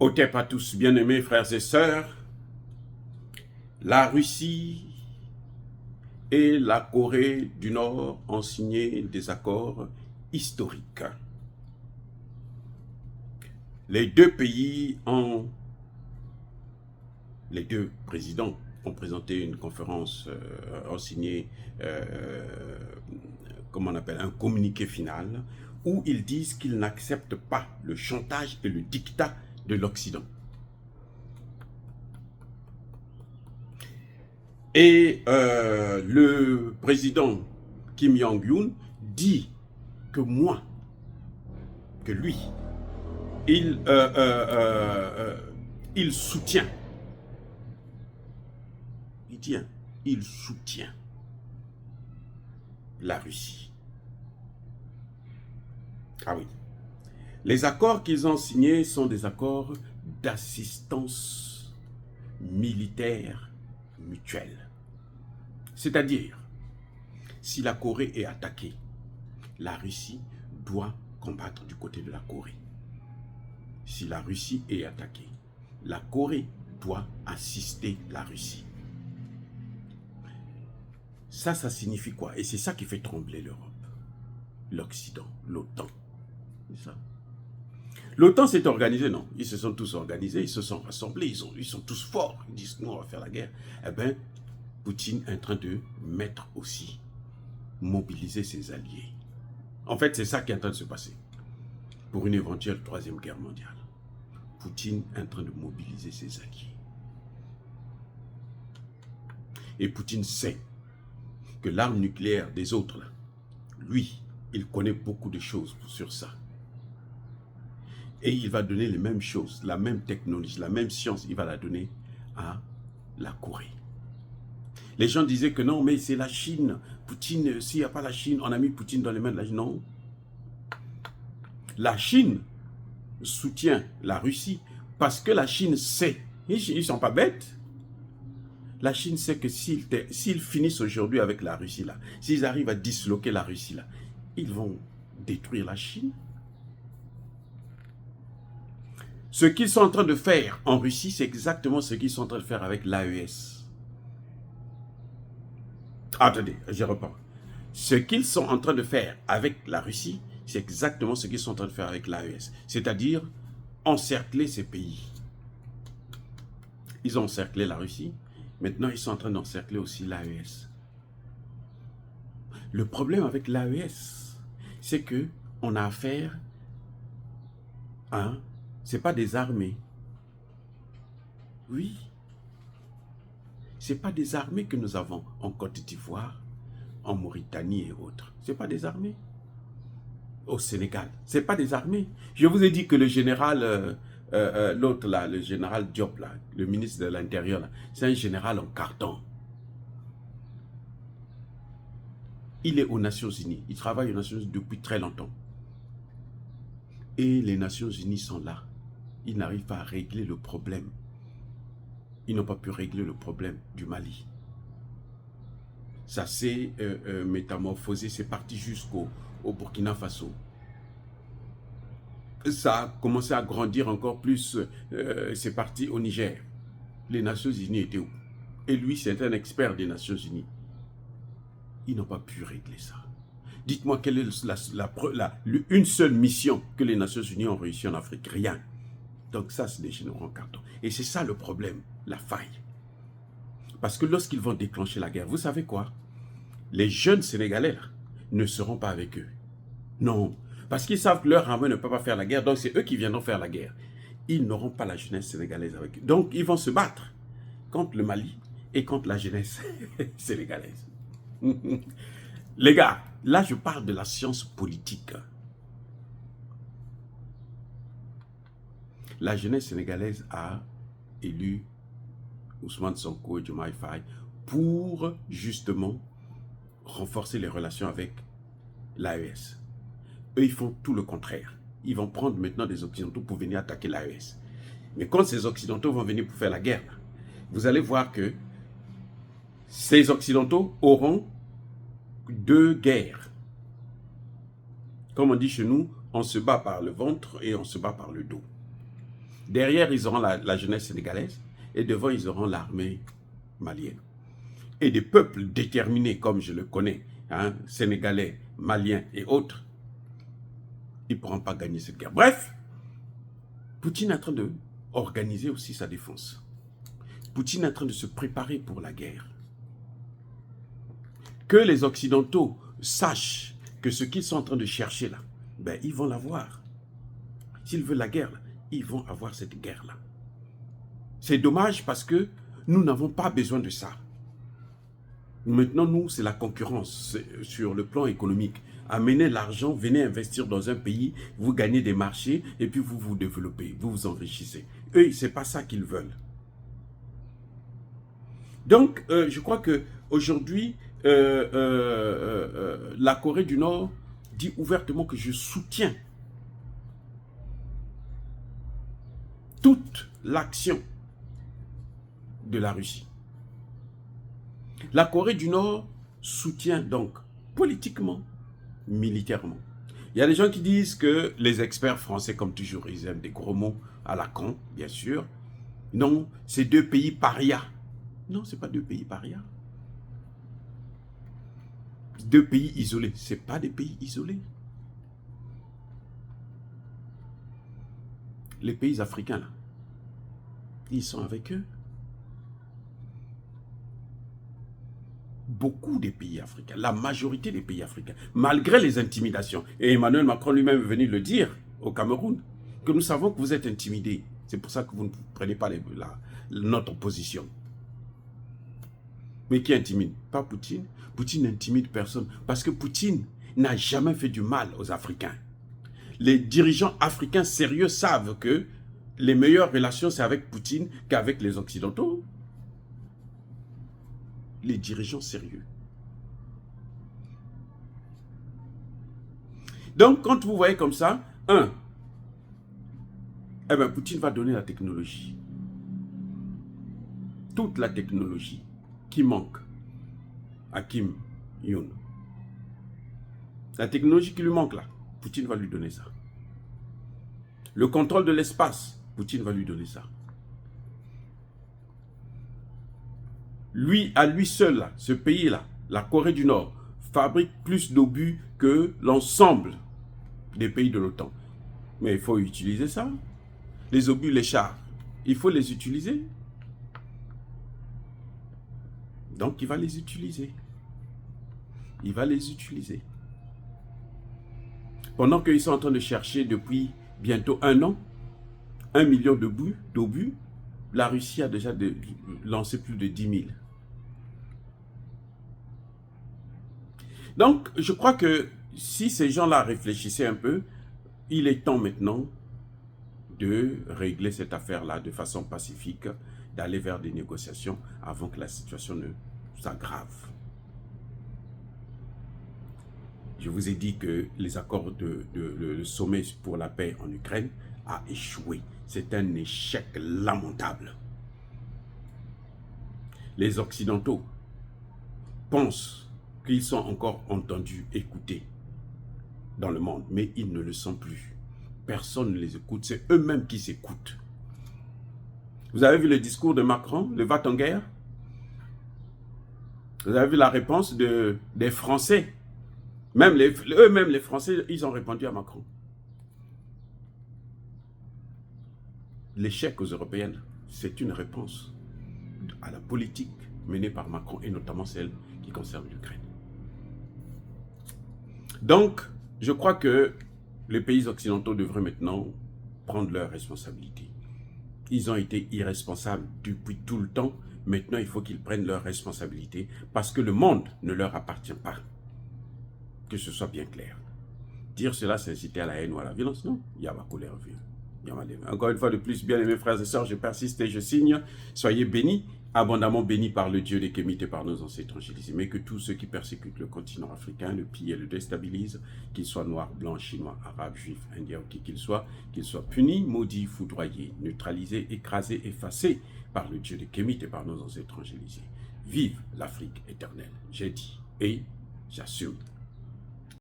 Otep à tous, bien-aimés frères et sœurs, la Russie et la Corée du Nord ont signé des accords historiques. Les deux présidents ont présenté une conférence, ont signé, comment on appelle, un communiqué final où ils disent qu'ils n'acceptent pas le chantage et le diktat de l'Occident. Et le président Kim Jong-un dit que lui, il soutient, il soutient la Russie. Ah oui. Les accords qu'ils ont signés sont des accords d'assistance militaire mutuelle. C'est-à-dire, si la Corée est attaquée, la Russie doit combattre du côté de la Corée. Si la Russie est attaquée, la Corée doit assister la Russie. Ça signifie quoi? Et c'est ça qui fait trembler l'Europe, l'Occident, l'OTAN. C'est ça. L'OTAN s'est organisée, non? Ils se sont tous organisés, ils se sont rassemblés, ils sont tous forts. Ils disent, nous, on va faire la guerre. Eh bien, Poutine est en train de mettre aussi, mobiliser ses alliés. En fait, c'est ça qui est en train de se passer pour une éventuelle troisième guerre mondiale. Poutine est en train de mobiliser ses alliés. Et Poutine sait que l'arme nucléaire des autres, là, lui, il connaît beaucoup de choses sur ça. Et il va donner les mêmes choses, la même technologie, la même science, il va la donner à la Corée. Les gens disaient que non, mais c'est la Chine. Poutine, s'il n'y a pas la Chine, on a mis Poutine dans les mains de la Chine. Non. La Chine soutient la Russie parce que la Chine sait, ils ne sont pas bêtes. La Chine sait que s'ils finissent aujourd'hui avec la Russie, là, s'ils arrivent à disloquer la Russie, là, ils vont détruire la Chine. Ce qu'ils sont en train de faire en Russie, c'est exactement ce qu'ils sont en train de faire avec l'AES. Attendez, je reprends. Ce qu'ils sont en train de faire avec la Russie, c'est exactement ce qu'ils sont en train de faire avec l'AES. C'est-à-dire encercler ces pays. Ils ont encerclé la Russie. Maintenant, ils sont en train d'encercler aussi l'AES. Le problème avec l'AES, c'est qu'on a affaire à... Ce n'est pas des armées. Oui. Ce n'est pas des armées que nous avons en Côte d'Ivoire, en Mauritanie et autres. Ce n'est pas des armées. Au Sénégal, ce n'est pas des armées. Je vous ai dit que le général, l'autre là, le général Diop, là, le ministre de l'Intérieur, c'est un général en carton. Il est aux Nations Unies. Il travaille aux Nations Unies depuis très longtemps. Et les Nations Unies sont là. Ils n'arrivent pas à régler le problème. Ils n'ont pas pu régler le problème du Mali. Ça s'est métamorphosé, c'est parti jusqu'au Burkina Faso. Ça a commencé à grandir encore plus, c'est parti au Niger. Les Nations Unies étaient où? Et lui, c'est un expert des Nations Unies. Ils n'ont pas pu régler ça. Dites-moi, quelle est une seule mission que les Nations Unies ont réussi en Afrique? Rien. Donc ça, c'est des généraux en carton. Et c'est ça le problème, la faille. Parce que lorsqu'ils vont déclencher la guerre, vous savez quoi? Les jeunes Sénégalais là, ne seront pas avec eux. Non. Parce qu'ils savent que leur armée ne peut pas faire la guerre, donc c'est eux qui viendront faire la guerre. Ils n'auront pas la jeunesse sénégalaise avec eux. Donc ils vont se battre contre le Mali et contre la jeunesse sénégalaise. Les gars, là je parle de la science politique. La jeunesse sénégalaise a élu Ousmane Sonko et Diomaye Faye pour justement renforcer les relations avec l'AES. Eux, ils font tout le contraire. Ils vont prendre maintenant des Occidentaux pour venir attaquer l'AES. Mais quand ces Occidentaux vont venir pour faire la guerre, vous allez voir que ces Occidentaux auront deux guerres. Comme on dit chez nous, on se bat par le ventre et on se bat par le dos. Derrière, ils auront la jeunesse sénégalaise et devant, ils auront l'armée malienne. Et des peuples déterminés, comme je le connais, hein, sénégalais, maliens et autres, ils ne pourront pas gagner cette guerre. Bref, Poutine est en train d'organiser aussi sa défense. Poutine est en train de se préparer pour la guerre. Que les Occidentaux sachent que ce qu'ils sont en train de chercher là, ben, ils vont l'avoir. S'ils veulent la guerre, là, ils vont avoir cette guerre-là. C'est dommage parce que nous n'avons pas besoin de ça. Maintenant, nous, c'est la concurrence sur le plan économique. Amenez l'argent, venez investir dans un pays, vous gagnez des marchés et puis vous vous développez, vous vous enrichissez. Eux, ce n'est pas ça qu'ils veulent. Donc, je crois qu'aujourd'hui, la Corée du Nord dit ouvertement que je soutiens toute l'action de la Russie. La Corée du Nord soutient donc politiquement, militairement. Il y a des gens qui disent que les experts français, comme toujours, ils aiment des gros mots à la con, bien sûr. Non, c'est deux pays parias. Non, ce n'est pas deux pays parias. Deux pays isolés. Ce n'est pas des pays isolés. Les pays africains, là, ils sont avec eux. Beaucoup des pays africains, la majorité des pays africains, malgré les intimidations. Et Emmanuel Macron lui-même est venu le dire au Cameroun, que nous savons que vous êtes intimidés. C'est pour ça que vous ne prenez pas notre position. Mais qui intimide? Pas Poutine. Poutine n'intimide personne. Parce que Poutine n'a jamais fait du mal aux Africains. Les dirigeants africains sérieux savent que les meilleures relations, c'est avec Poutine qu'avec les Occidentaux. Les dirigeants sérieux. Donc, quand vous voyez comme ça, eh ben, Poutine va donner la technologie. Toute la technologie qui manque à Kim Jong-un. La technologie qui lui manque là, Poutine va lui donner ça. Le contrôle de l'espace, Poutine va lui donner ça. Lui, à lui seul, là, ce pays-là, la Corée du Nord, fabrique plus d'obus que l'ensemble des pays de l'OTAN. Mais il faut utiliser ça. Les obus, les chars, il faut les utiliser. Donc, il va les utiliser. Il va les utiliser. Pendant qu'ils sont en train de chercher depuis bientôt 1 an, 1 million d'obus, la Russie a déjà lancé plus de 10 000. Donc, je crois que si ces gens-là réfléchissaient un peu, il est temps maintenant de régler cette affaire-là de façon pacifique, d'aller vers des négociations avant que la situation ne s'aggrave. Je vous ai dit que les accords le sommet pour la paix en Ukraine a échoué. C'est un échec lamentable. Les Occidentaux pensent qu'ils sont encore entendus, écoutés dans le monde, mais ils ne le sont plus. Personne ne les écoute, c'est eux-mêmes qui s'écoutent. Vous avez vu le discours de Macron, le va-t-en-guerre? Vous avez vu la réponse des Français? Même eux-mêmes, les Français, ils ont répondu à Macron. L'échec aux Européennes, c'est une réponse à la politique menée par Macron, et notamment celle qui concerne l'Ukraine. Donc, je crois que les pays occidentaux devraient maintenant prendre leurs responsabilités. Ils ont été irresponsables depuis tout le temps. Maintenant, il faut qu'ils prennent leurs responsabilités parce que le monde ne leur appartient pas. Que ce soit bien clair. Dire cela, c'est inciter à la haine ou à la violence. Non, il y a ma colère vue. Encore une fois de plus, bien aimés frères et sœurs, je persiste et je signe. Soyez bénis, abondamment bénis par le Dieu des Kémites et par nos ancêtres angélisés. Mais que tous ceux qui persécutent le continent africain, le pillent et le déstabilisent, qu'ils soient noirs, blancs, chinois, arabes, juifs, indiens ou qui qu'ils soient punis, maudits, foudroyés, neutralisés, écrasés, effacés par le Dieu des Kémites et par nos ancêtres angélisés. Vive l'Afrique éternelle, j'ai dit et j'assume.